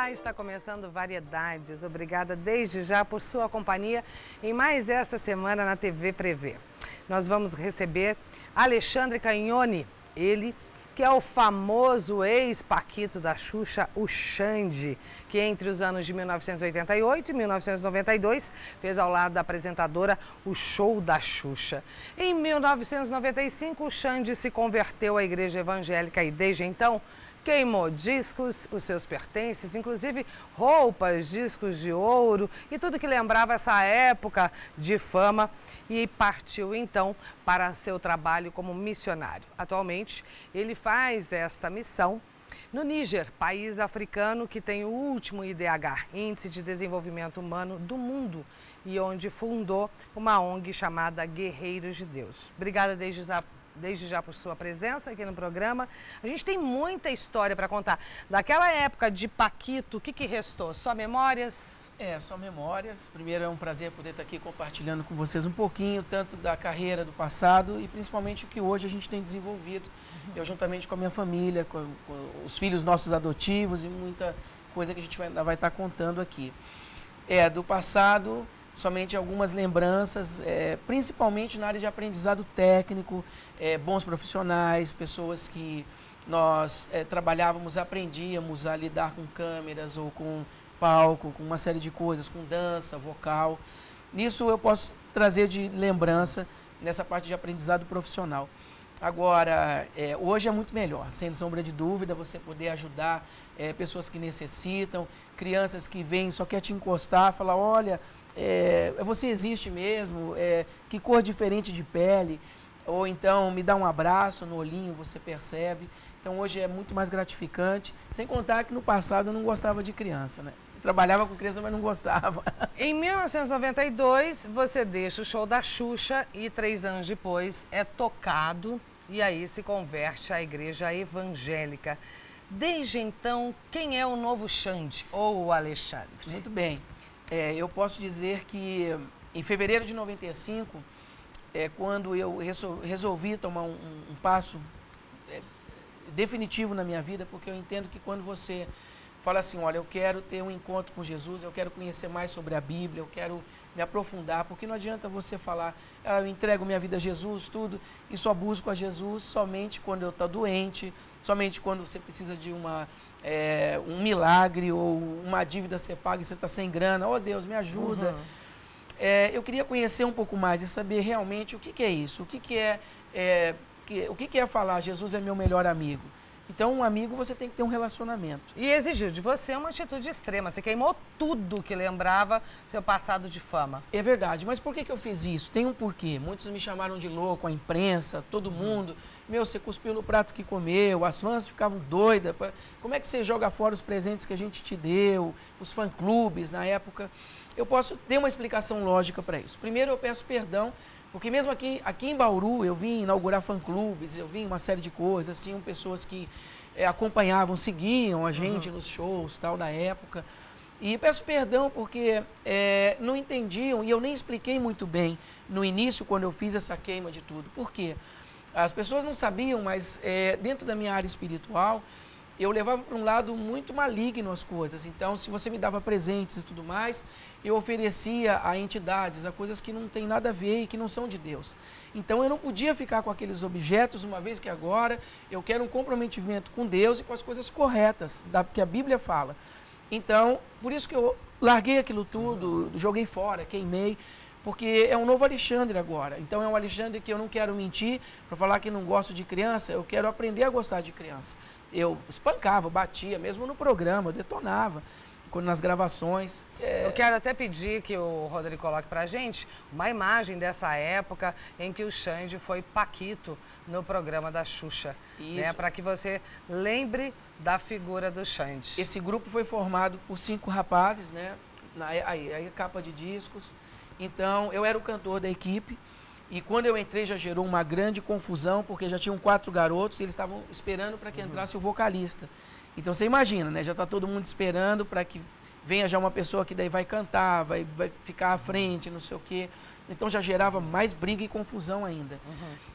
Olá, está começando Variedades. Obrigada desde já por sua companhia em mais esta semana na TV Prevê. Nós vamos receber Alexandre Cagnoni, ele que é o famoso ex-paquito da Xuxa, o Xande, que entre os anos de 1988 e 1992 fez ao lado da apresentadora o Show da Xuxa. Em 1995, o Xande se converteu à igreja evangélica e desde então queimou discos, os seus pertences, inclusive roupas, discos de ouro e tudo que lembrava essa época de fama, e partiu então para seu trabalho como missionário. Atualmente, ele faz esta missão no Níger, país africano que tem o último IDH, Índice de Desenvolvimento Humano do mundo, e onde fundou uma ONG chamada Guerreiros de Deus. Obrigada desde já por sua presença aqui no programa. A gente tem muita história para contar. Daquela época de paquito, o que restou? Só memórias? Só memórias. Primeiro é um prazer poder estar aqui compartilhando com vocês um pouquinho, tanto da carreira do passado e principalmente o que hoje a gente tem desenvolvido. Eu juntamente com a minha família, com os filhos nossos adotivos e muita coisa que a gente ainda vai estar contando aqui. Do passado, somente algumas lembranças, principalmente na área de aprendizado técnico, bons profissionais, pessoas que nós trabalhávamos, aprendíamos a lidar com câmeras ou com palco, com uma série de coisas, com dança, vocal. Nisso eu posso trazer de lembrança nessa parte de aprendizado profissional. Agora, hoje é muito melhor, sem sombra de dúvida, você poder ajudar pessoas que necessitam, crianças que vêm só quer te encostar, falar, olha, você existe mesmo, que cor diferente de pele, ou então me dá um abraço no olhinho, você percebe. Então hoje é muito mais gratificante, sem contar que no passado eu não gostava de criança, né? Trabalhava com criança, mas não gostava. Em 1992, você deixa o Show da Xuxa e 3 anos depois é tocado e aí se converte à igreja evangélica. Desde então, quem é o novo Xande ou o Alexandre? Muito bem. Eu posso dizer que em fevereiro de 95, quando eu resolvi tomar um passo definitivo na minha vida, porque eu entendo que quando você fala assim, olha, eu quero ter um encontro com Jesus, eu quero conhecer mais sobre a Bíblia, eu quero me aprofundar, porque não adianta você falar, eu entrego minha vida a Jesus, tudo, e só busco a Jesus somente quando eu estou doente, somente quando você precisa de um milagre ou uma dívida ser paga e você está sem grana, oh Deus, me ajuda. Uhum. Eu queria conhecer um pouco mais e saber realmente o que é isso, o que é falar Jesus é meu melhor amigo. Então, um amigo você tem que ter um relacionamento. E exigiu de você uma atitude extrema. Você queimou tudo que lembrava seu passado de fama. É verdade, mas por que eu fiz isso? Tem um porquê. Muitos me chamaram de louco, a imprensa, todo mundo. Meu, você cuspiu no prato que comeu, as fãs ficavam doidas. Como é que você joga fora os presentes que a gente te deu, os fã-clubes na época? Eu posso ter uma explicação lógica para isso. Primeiro, eu peço perdão, porque mesmo aqui em Bauru, eu vim inaugurar fã-clubes, eu vim uma série de coisas, tinham pessoas que acompanhavam, seguiam a gente nos shows, tal, da época. E peço perdão porque não entendiam, e eu nem expliquei muito bem no início, quando eu fiz essa queima de tudo. Por quê? As pessoas não sabiam, mas dentro da minha área espiritual, eu levava para um lado muito maligno as coisas. Então, se você me dava presentes e tudo mais, eu oferecia a entidades, a coisas que não tem nada a ver e que não são de Deus. Então, eu não podia ficar com aqueles objetos, uma vez que agora eu quero um comprometimento com Deus e com as coisas corretas, que a Bíblia fala. Então, por isso que eu larguei aquilo tudo, joguei fora, queimei, porque é um novo Alexandre agora. Então, é um Alexandre que eu não quero mentir para falar que não gosto de criança, eu quero aprender a gostar de criança. Eu espancava, batia, mesmo no programa, eu detonava, nas gravações. Eu quero até pedir que o Rodrigo coloque pra gente uma imagem dessa época em que o Xande foi paquito no programa da Xuxa, né, para que você lembre da figura do Xande. Esse grupo foi formado por 5 rapazes, né, aí capa de discos. Então, eu era o cantor da equipe. E quando eu entrei já gerou uma grande confusão, porque já tinham 4 garotos e eles estavam esperando para que entrasse o vocalista. Então você imagina, né? Já está todo mundo esperando para que venha já uma pessoa que daí vai cantar, vai ficar à frente, não sei o quê. Então já gerava mais briga e confusão ainda.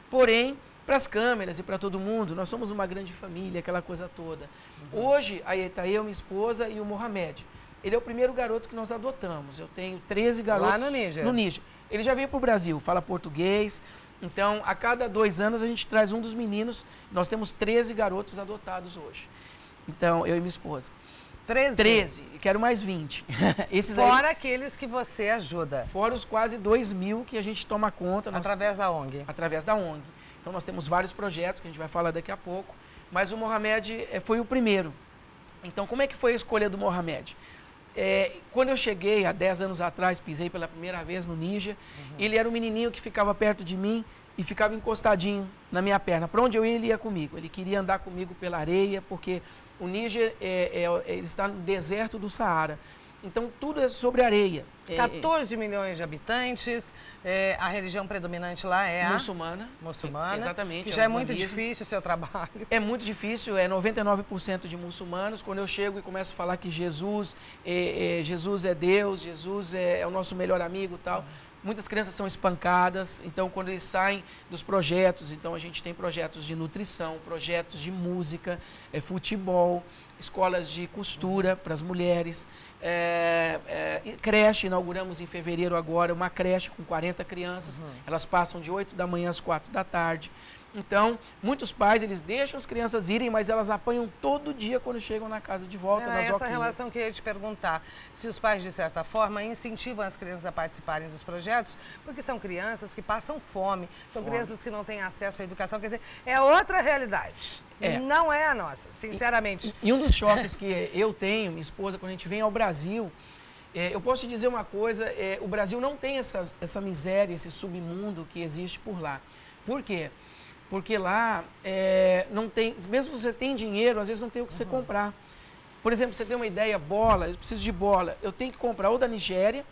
Porém, para as câmeras e para todo mundo, nós somos uma grande família, aquela coisa toda. Hoje, aí tá eu, minha esposa e o Mohamed. Ele é o primeiro garoto que nós adotamos. Eu tenho 13 garotos. Lá no Níger? No Níger. Ele já veio para o Brasil, fala português. Então, a cada 2 anos, a gente traz um dos meninos. Nós temos 13 garotos adotados hoje. Então, eu e minha esposa. 13? 13. Quero mais 20. Esses Fora aqueles que você ajuda. Fora os quase 2.000 que a gente toma conta. Através da ONG? Através da ONG. Então, nós temos vários projetos que a gente vai falar daqui a pouco. Mas o Mohamed foi o primeiro. Então, como é que foi a escolha do Mohamed? Quando eu cheguei, há 10 anos atrás, pisei pela primeira vez no Níger, ele era um menininho que ficava perto de mim e ficava encostadinho na minha perna. Para onde eu ia, ele ia comigo. Ele queria andar comigo pela areia, porque o Níger ele está no deserto do Saara. Então, tudo é sobre areia. 14 milhões de habitantes, a religião predominante lá é a... Muçulmana. Exatamente. Que já é muito difícil o seu trabalho. É muito difícil, 99% de muçulmanos. Quando eu chego e começo a falar que Jesus é Deus, Jesus é o nosso melhor amigo e tal, muitas crianças são espancadas. Então, quando eles saem dos projetos, então a gente tem projetos de nutrição, projetos de música, futebol, escolas de costura para as mulheres, creche, inauguramos em fevereiro agora uma creche com 40 crianças, elas passam de 8 da manhã às 4 da tarde. Então, muitos pais, eles deixam as crianças irem, mas elas apanham todo dia quando chegam na casa de volta, nas essa oquinhas. Relação que eu ia te perguntar, se os pais, de certa forma, incentivam as crianças a participarem dos projetos, porque são crianças que passam fome, são crianças que não têm acesso à educação, quer dizer, é outra realidade. Não é a nossa, sinceramente. E um dos choques que eu tenho, minha esposa, quando a gente vem ao Brasil, eu posso te dizer uma coisa, o Brasil não tem essa miséria, esse submundo que existe por lá. Por quê? Porque lá não tem, mesmo se você tem dinheiro, às vezes não tem o que você comprar. Por exemplo, você tem uma ideia, bola, eu preciso de bola, eu tenho que comprar ou da Nigéria,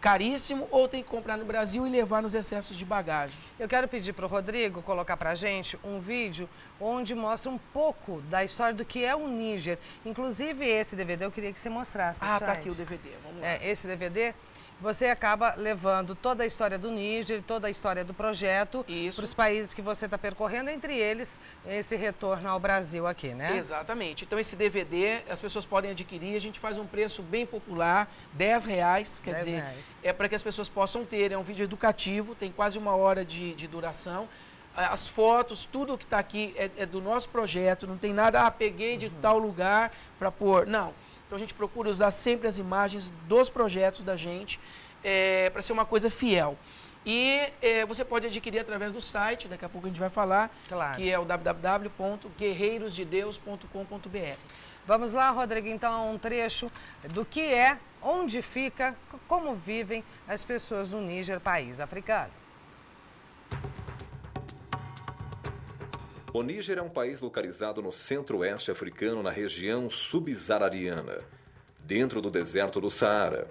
caríssimo, ou tem que comprar no Brasil e levar nos excessos de bagagem. Eu quero pedir para o Rodrigo colocar para a gente um vídeo onde mostra um pouco da história do que é o Níger. Inclusive esse DVD eu queria que você mostrasse. Tá aqui o DVD, vamos lá. Esse DVD, você acaba levando toda a história do Níger, toda a história do projeto para os países que você está percorrendo, entre eles esse retorno ao Brasil aqui, né? Exatamente. Então esse DVD as pessoas podem adquirir, a gente faz um preço bem popular, R$10, quer dizer, é para que as pessoas possam ter, é um vídeo educativo, tem quase 1 hora de duração. As fotos, tudo que está aqui é do nosso projeto, não tem nada, peguei de tal lugar para pôr, não. Então a gente procura usar sempre as imagens dos projetos da gente para ser uma coisa fiel. E você pode adquirir através do site, daqui a pouco a gente vai falar, que é o www.guerreirosdedeus.com.br. Vamos lá, Rodrigo, então, a um trecho do que onde fica, como vivem as pessoas no Níger, país africano. O Níger é um país localizado no centro-oeste africano, na região subsaariana, dentro do deserto do Saara,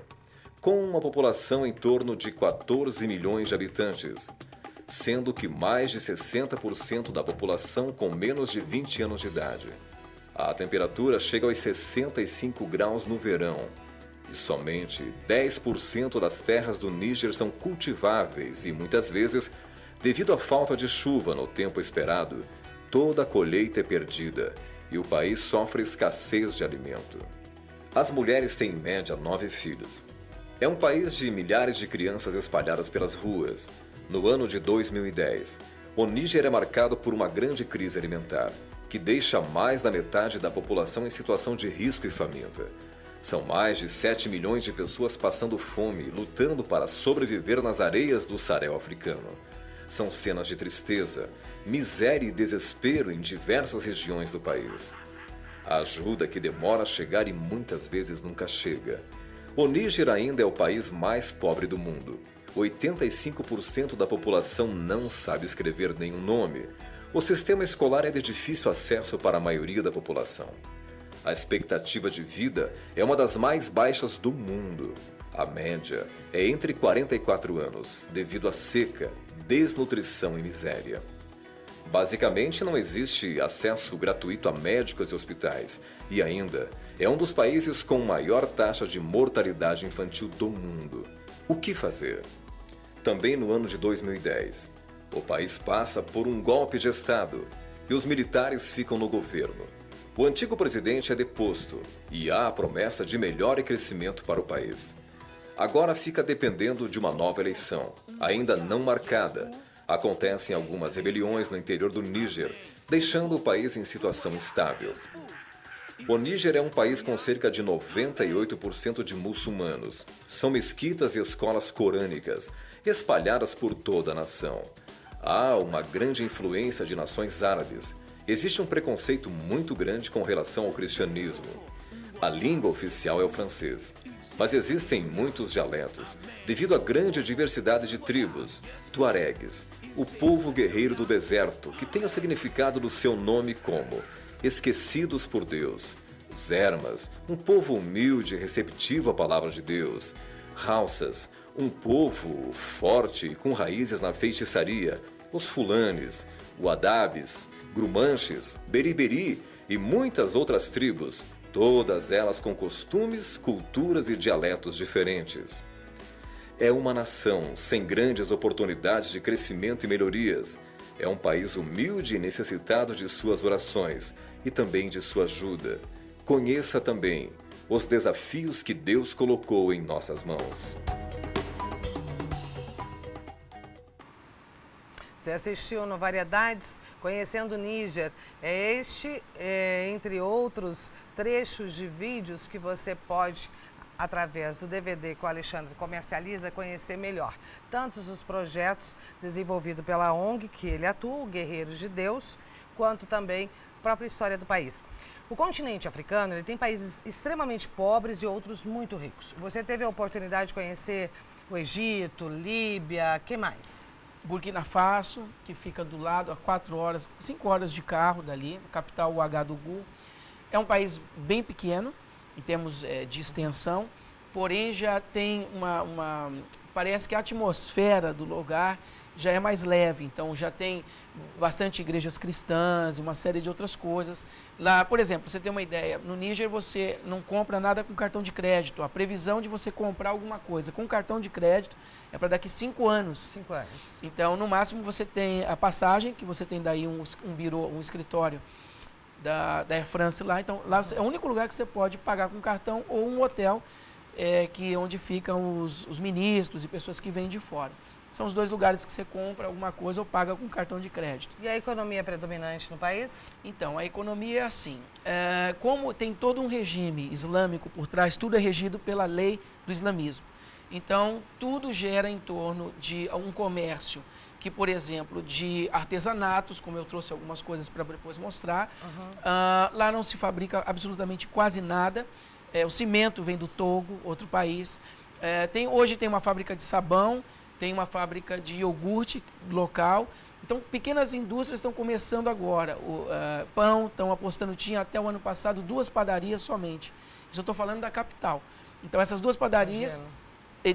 com uma população em torno de 14 milhões de habitantes, sendo que mais de 60% da população com menos de 20 anos de idade. A temperatura chega aos 65 graus no verão, e somente 10% das terras do Níger são cultiváveis e, muitas vezes, devido à falta de chuva no tempo esperado, toda a colheita é perdida e o país sofre escassez de alimento. As mulheres têm em média 9 filhos. É um país de milhares de crianças espalhadas pelas ruas. No ano de 2010, o Níger é marcado por uma grande crise alimentar, que deixa mais da metade da população em situação de risco e faminta. São mais de 7 milhões de pessoas passando fome, lutando para sobreviver nas areias do Sahel africano. São cenas de tristeza, miséria e desespero em diversas regiões do país. A ajuda que demora a chegar e muitas vezes nunca chega. O Níger ainda é o país mais pobre do mundo. 85% da população não sabe escrever nenhum nome. O sistema escolar é de difícil acesso para a maioria da população. A expectativa de vida é uma das mais baixas do mundo. A média é entre 44 anos, devido à seca, desnutrição e miséria. Basicamente, não existe acesso gratuito a médicos e hospitais, e ainda é um dos países com maior taxa de mortalidade infantil do mundo. O que fazer? Também no ano de 2010, O país passa por um golpe de Estado e os militares ficam no governo. O antigo presidente é deposto e há a promessa de melhor crescimento para o país. Agora fica dependendo de uma nova eleição, ainda não marcada. Acontecem algumas rebeliões no interior do Níger, deixando o país em situação instável. O Níger é um país com cerca de 98% de muçulmanos. São mesquitas e escolas corânicas, espalhadas por toda a nação. Há uma grande influência de nações árabes. Existe um preconceito muito grande com relação ao cristianismo. A língua oficial é o francês, mas existem muitos dialetos, devido à grande diversidade de tribos, tuaregues, o povo guerreiro do deserto, que tem o significado do seu nome como esquecidos por Deus, Zermas, um povo humilde e receptivo à palavra de Deus, Hausas, um povo forte com raízes na feitiçaria, os Fulanes, Uadabes, Grumanches, Beriberi e muitas outras tribos, todas elas com costumes, culturas e dialetos diferentes. É uma nação sem grandes oportunidades de crescimento e melhorias. É um país humilde e necessitado de suas orações e também de sua ajuda. Conheça também os desafios que Deus colocou em nossas mãos. Você assistiu no Variedades, Conhecendo o Níger. É este, entre outros trechos de vídeos que você pode, através do DVD que o Alexandre comercializa, conhecer melhor. Tantos os projetos desenvolvidos pela ONG, que ele atua, Guerreiros de Deus, quanto também a própria história do país. O continente africano ele tem países extremamente pobres e outros muito ricos. Você teve a oportunidade de conhecer o Egito, Líbia, que mais? Burkina Faso, que fica do lado a 5 horas de carro dali, capital Ouagadougou. É um país bem pequeno em termos de extensão, porém já tem parece que a atmosfera do lugar já é mais leve, então já tem bastante igrejas cristãs e uma série de outras coisas. Lá, por exemplo, você tem uma ideia, no Níger você não compra nada com cartão de crédito. A previsão de você comprar alguma coisa com cartão de crédito é para daqui 5 anos. 5 anos. Então, no máximo, você tem a passagem, que você tem daí um birô, um escritório da Air France lá. Então, lá é o único lugar que você pode pagar com cartão ou um hotel onde ficam os ministros e pessoas que vêm de fora. São os 2 lugares que você compra alguma coisa ou paga com cartão de crédito. E a economia predominante no país? Então, a economia é assim. Como tem todo um regime islâmico por trás, tudo é regido pela lei do islamismo. Então, tudo gera em torno de um comércio que, por exemplo, de artesanatos, como eu trouxe algumas coisas para depois mostrar. Lá não se fabrica absolutamente quase nada. O cimento vem do Togo, outro país. Hoje tem uma fábrica de sabão, tem uma fábrica de iogurte local. Então, pequenas indústrias estão começando agora. Pão, estão apostando, tinha até o ano passado 2 padarias somente. Isso eu estou falando da capital. Então, essas 2 padarias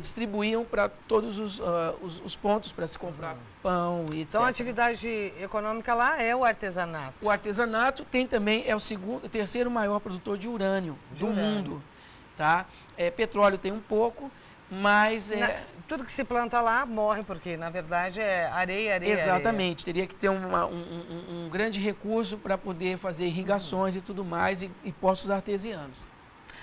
distribuíam para todos os pontos para se comprar pão e etc. Então, a atividade econômica lá é o artesanato. O artesanato também é o terceiro maior produtor de urânio do mundo. Tá? Petróleo tem um pouco, mas... Tudo que se planta lá morre, porque, na verdade, é areia. Exatamente. Teria que ter um grande recurso para poder fazer irrigações e tudo mais, e poços artesianos.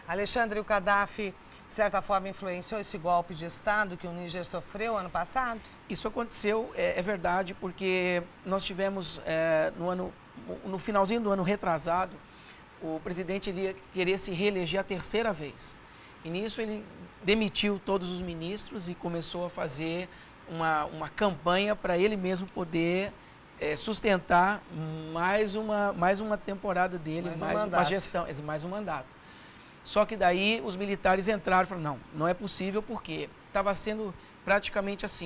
Alexandre, o Gaddafi, de certa forma, influenciou esse golpe de Estado que o Níger sofreu ano passado? Isso aconteceu, é verdade, porque nós tivemos, no finalzinho do ano retrasado, o presidente ele ia querer se reeleger a 3ª vez. E nisso ele demitiu todos os ministros e começou a fazer uma campanha para ele mesmo poder sustentar mais uma temporada dele, mais uma gestão, mais um mandato. Só que daí os militares entraram e falaram, não é possível porque estava sendo praticamente assim.